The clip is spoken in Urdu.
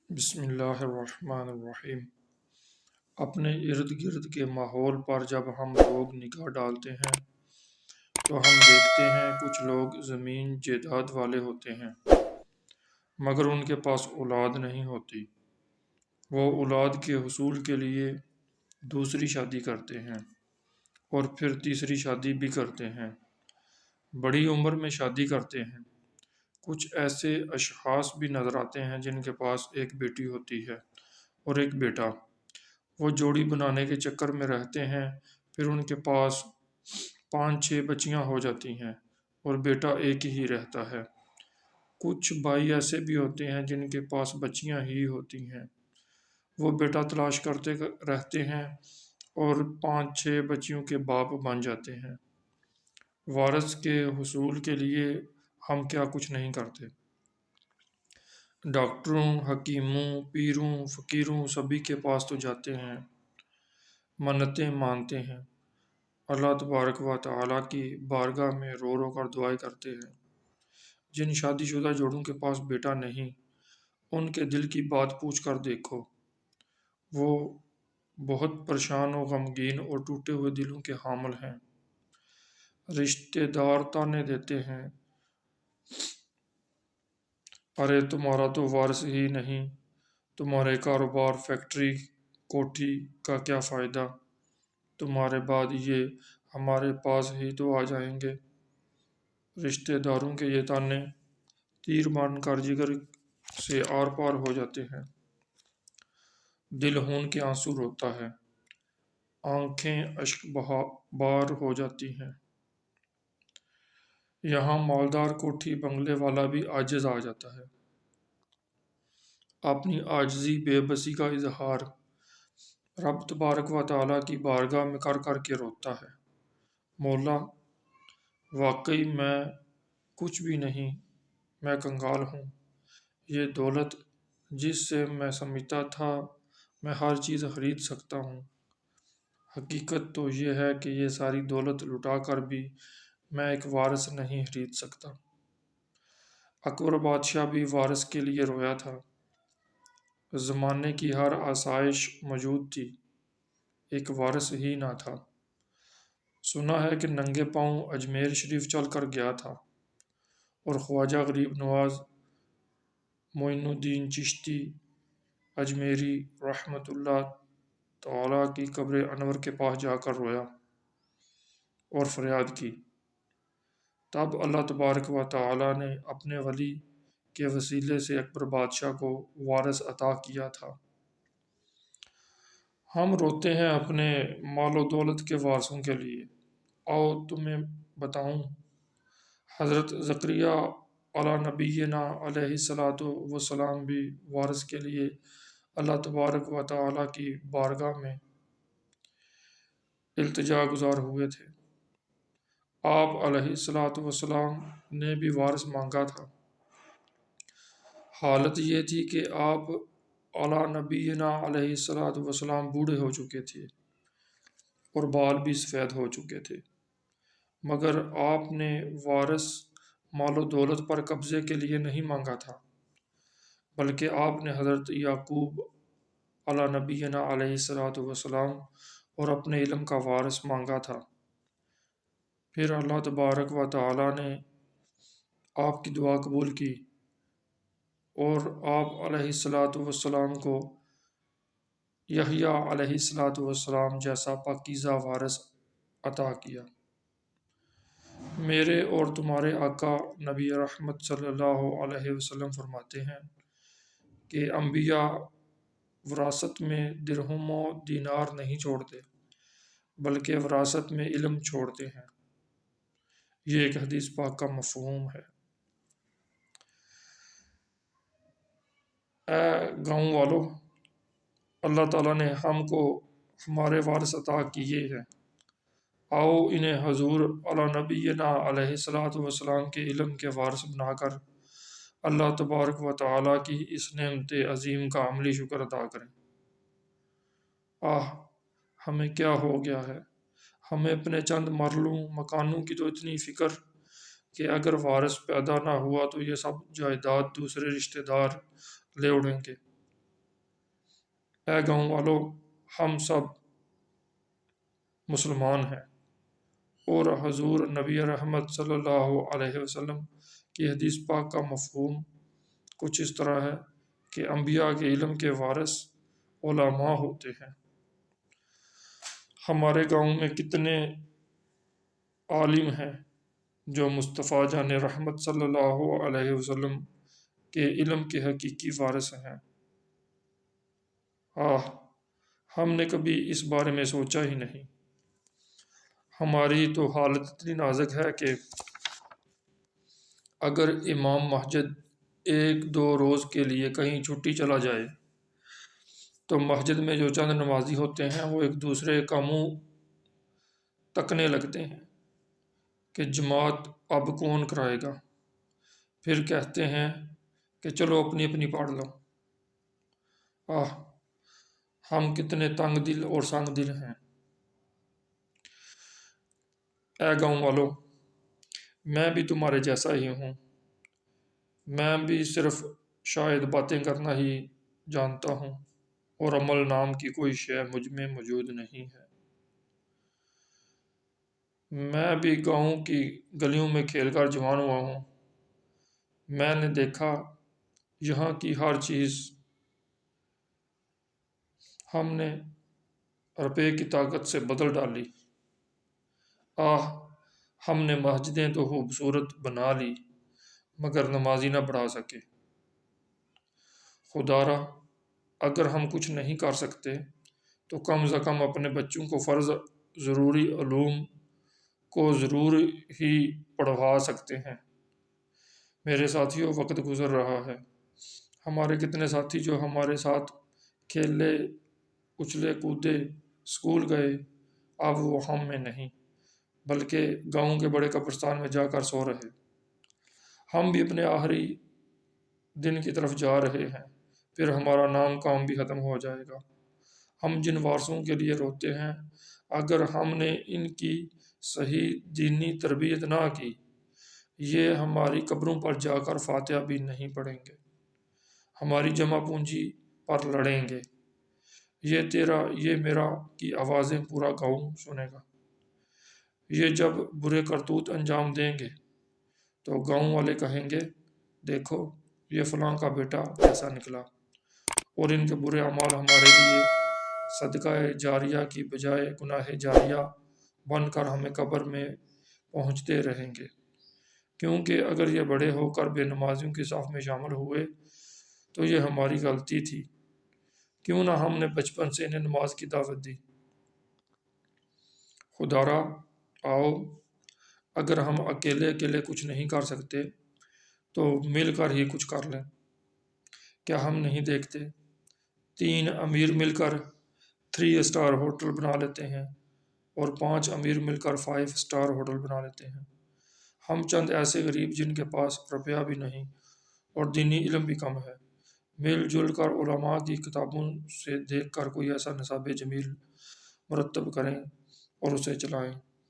بسم اللہ الرحمن الرحیم۔ اپنے ارد گرد کے ماحول پر جب ہم لوگ نگاہ ڈالتے ہیں تو ہم دیکھتے ہیں کچھ لوگ زمین جائیداد والے ہوتے ہیں مگر ان کے پاس اولاد نہیں ہوتی۔ وہ اولاد کے حصول کے لیے دوسری شادی کرتے ہیں اور پھر تیسری شادی بھی کرتے ہیں، بڑی عمر میں شادی کرتے ہیں۔ کچھ ایسے اشخاص بھی نظر آتے ہیں جن کے پاس ایک بیٹی ہوتی ہے اور ایک بیٹا۔ وہ جوڑی بنانے کے چکر میں رہتے ہیں، پھر ان کے پاس 5-6 بچیاں ہو جاتی ہیں اور بیٹا ایک ہی رہتا ہے۔ کچھ بھائی ایسے بھی ہوتے ہیں جن کے پاس بچیاں ہی ہوتی ہیں، وہ بیٹا تلاش کرتے رہتے ہیں اور 5-6 بچیوں کے باپ بن جاتے ہیں۔ وارث کے حصول کے لیے ہم کیا کچھ نہیں کرتے۔ ڈاکٹروں، حکیموں، پیروں، فقیروں سبھی کے پاس تو جاتے ہیں، منتیں مانتے ہیں، اللہ تبارک و تعالیٰ کی بارگاہ میں رو رو کر دعائیں کرتے ہیں۔ جن شادی شدہ جوڑوں کے پاس بیٹا نہیں، ان کے دل کی بات پوچھ کر دیکھو، وہ بہت پریشان و غمگین اور ٹوٹے ہوئے دلوں کے حامل ہیں۔ رشتے دار تانے دیتے ہیں، ارے تمہارا تو وارث ہی نہیں، تمہارے کاروبار، فیکٹری، کوٹھی کا کیا فائدہ، تمہارے بعد یہ ہمارے پاس ہی تو آ جائیں گے۔ رشتے داروں کے یہ تانے تیر بن کر جگر سے آر پار ہو جاتے ہیں۔ دل خون کے آنسو روتا ہے، آنکھیں اشک بار ہو جاتی ہیں۔ یہاں مالدار کوٹھی بنگلے والا بھی عاجز آ جاتا ہے، اپنی عاجزی بے بسی کا اظہار رب تبارک و تعالیٰ کی بارگاہ میں کر کر کے روتا ہے، مولا واقعی میں کچھ بھی نہیں، میں کنگال ہوں۔ یہ دولت جس سے میں سمجھتا تھا میں ہر چیز خرید سکتا ہوں، حقیقت تو یہ ہے کہ یہ ساری دولت لٹا کر بھی میں ایک وارث نہیں خرید سکتا۔ اکبر بادشاہ بھی وارث کے لیے رویا تھا۔ زمانے کی ہر آسائش موجود تھی، ایک وارث ہی نہ تھا۔ سنا ہے کہ ننگے پاؤں اجمیر شریف چل کر گیا تھا اور خواجہ غریب نواز معین الدین چشتی اجمیری رحمۃ اللہ تعالیٰ کی قبر انور کے پاس جا کر رویا اور فریاد کی۔ تب اللہ تبارک و تعالیٰ نے اپنے ولی کے وسیلے سے اکبر بادشاہ کو وارث عطا کیا تھا۔ ہم روتے ہیں اپنے مال و دولت کے وارثوں کے لیے۔ آؤ تمہیں بتاؤں، حضرت زکریا علیٰ نبینا علیہ الصلاۃ والسلام بھی وارث کے لیے اللہ تبارک و تعالیٰ کی بارگاہ میں التجا گزار ہوئے تھے۔ آپ علیہ الصلاۃ والسلام نے بھی وارث مانگا تھا۔ حالت یہ تھی کہ آپ علیٰ نبینا علیہ الصلاۃ والسلام بوڑھے ہو چکے تھے اور بال بھی سفید ہو چکے تھے، مگر آپ نے وارث مال و دولت پر قبضے کے لیے نہیں مانگا تھا، بلکہ آپ نے حضرت یعقوب علیٰ نبینا علیہ الصلاۃ والسلام اور اپنے علم کا وارث مانگا تھا۔ پھر اللہ تبارک و تعالیٰ نے آپ کی دعا قبول کی اور آپ علیہ الصلاۃ والسلام کو یحییٰ علیہ الصلاۃ والسلام جیسا پاکیزہ وارث عطا کیا۔ میرے اور تمہارے آقا نبی رحمت صلی اللہ علیہ وسلم فرماتے ہیں کہ انبیاء وراثت میں درہم و دینار نہیں چھوڑتے، بلکہ وراثت میں علم چھوڑتے ہیں۔ یہ ایک حدیث پاک کا مفہوم ہے۔ اے گاؤں والو، اللہ تعالیٰ نے ہم کو ہمارے وارث عطا کیے ہیں، آؤ انہیں حضور علیٰ نبینا علیہ الصلاۃ والسلام کے علم کے وارث بنا کر اللہ تبارک و تعالیٰ کی اس نعمت عظیم کا عملی شکر ادا کریں۔ ہمیں کیا ہو گیا ہے، ہمیں اپنے چند مرلوں مکانوں کی تو اتنی فکر کہ اگر وارث پیدا نہ ہوا تو یہ سب جائیداد دوسرے رشتہ دار لے اڑیں گے۔ اے گاؤں والوں، ہم سب مسلمان ہیں، اور حضور نبی رحمت صلی اللہ علیہ وسلم کی حدیث پاک کا مفہوم کچھ اس طرح ہے کہ انبیاء کے علم کے وارث علماء ہوتے ہیں۔ ہمارے گاؤں میں کتنے عالم ہیں جو مصطفیٰ جان رحمت صلی اللہ علیہ وسلم کے علم کے حقیقی وارث ہیں۔ ہم نے کبھی اس بارے میں سوچا ہی نہیں۔ ہماری تو حالت اتنی نازک ہے کہ اگر امام مسجد ایک دو روز کے لیے کہیں چھٹی چلا جائے تو مسجد میں جو چند نمازی ہوتے ہیں وہ ایک دوسرے کا منہ تکنے لگتے ہیں کہ جماعت اب کون کرائے گا، پھر کہتے ہیں کہ چلو اپنی اپنی پڑھ لو۔ ہم کتنے تنگ دل اور سنگ دل ہیں۔ اے گاؤں والوں، میں بھی تمہارے جیسا ہی ہوں۔ میں بھی صرف شاید باتیں کرنا ہی جانتا ہوں، اور عمل نام کی کوئی شے مجھ میں موجود نہیں ہے۔ میں بھی گاؤں کی گلیوں میں کھیل کر جوان ہوا ہوں۔ میں نے دیکھا یہاں کی ہر چیز ہم نے روپے کی طاقت سے بدل ڈالی۔ ہم نے مسجدیں تو خوبصورت بنا لی مگر نمازی نہ بڑھا سکے۔ خدا را، اگر ہم کچھ نہیں کر سکتے تو کم از کم اپنے بچوں کو فرض ضروری علوم کو ضرور ہی پڑھوا سکتے ہیں۔ میرے ساتھیوں، وقت گزر رہا ہے۔ ہمارے کتنے ساتھی جو ہمارے ساتھ کھیلے اچھلے کودے اسکول گئے، اب وہ ہم میں نہیں بلکہ گاؤں کے بڑے قبرستان میں جا کر سو رہے۔ ہم بھی اپنے آخری دن کی طرف جا رہے ہیں، پھر ہمارا نام کام بھی ختم ہو جائے گا۔ ہم جن وارثوں کے لیے روتے ہیں، اگر ہم نے ان کی صحیح دینی تربیت نہ کی، یہ ہماری قبروں پر جا کر فاتحہ بھی نہیں پڑھیں گے، ہماری جمع پونجی پر لڑیں گے۔ یہ تیرا یہ میرا کی آوازیں پورا گاؤں سنے گا۔ یہ جب برے کرتوت انجام دیں گے تو گاؤں والے کہیں گے، دیکھو یہ فلاں کا بیٹا کیسا نکلا، اور ان کے برے اعمال ہمارے لیے صدقہ جاریہ کی بجائے گناہ جاریہ بن کر ہمیں قبر میں پہنچتے رہیں گے۔ کیونکہ اگر یہ بڑے ہو کر بے نمازیوں کے صف میں شامل ہوئے تو یہ ہماری غلطی تھی، کیوں نہ ہم نے بچپن سے انہیں نماز کی دعوت دی۔ خدا را، آؤ، اگر ہم اکیلے کچھ نہیں کر سکتے تو مل کر ہی کچھ کر لیں۔ کیا ہم نہیں دیکھتے 3 امیر مل کر 3 اسٹار ہوٹل بنا لیتے ہیں اور 5 امیر مل کر 5 اسٹار ہوٹل بنا لیتے ہیں۔ ہم چند ایسے غریب جن کے پاس روپیہ بھی نہیں اور دینی علم بھی کم ہے، مل جل کر علماء کی کتابوں سے دیکھ کر کوئی ایسا نصاب جمیل مرتب کریں اور اسے چلائیں۔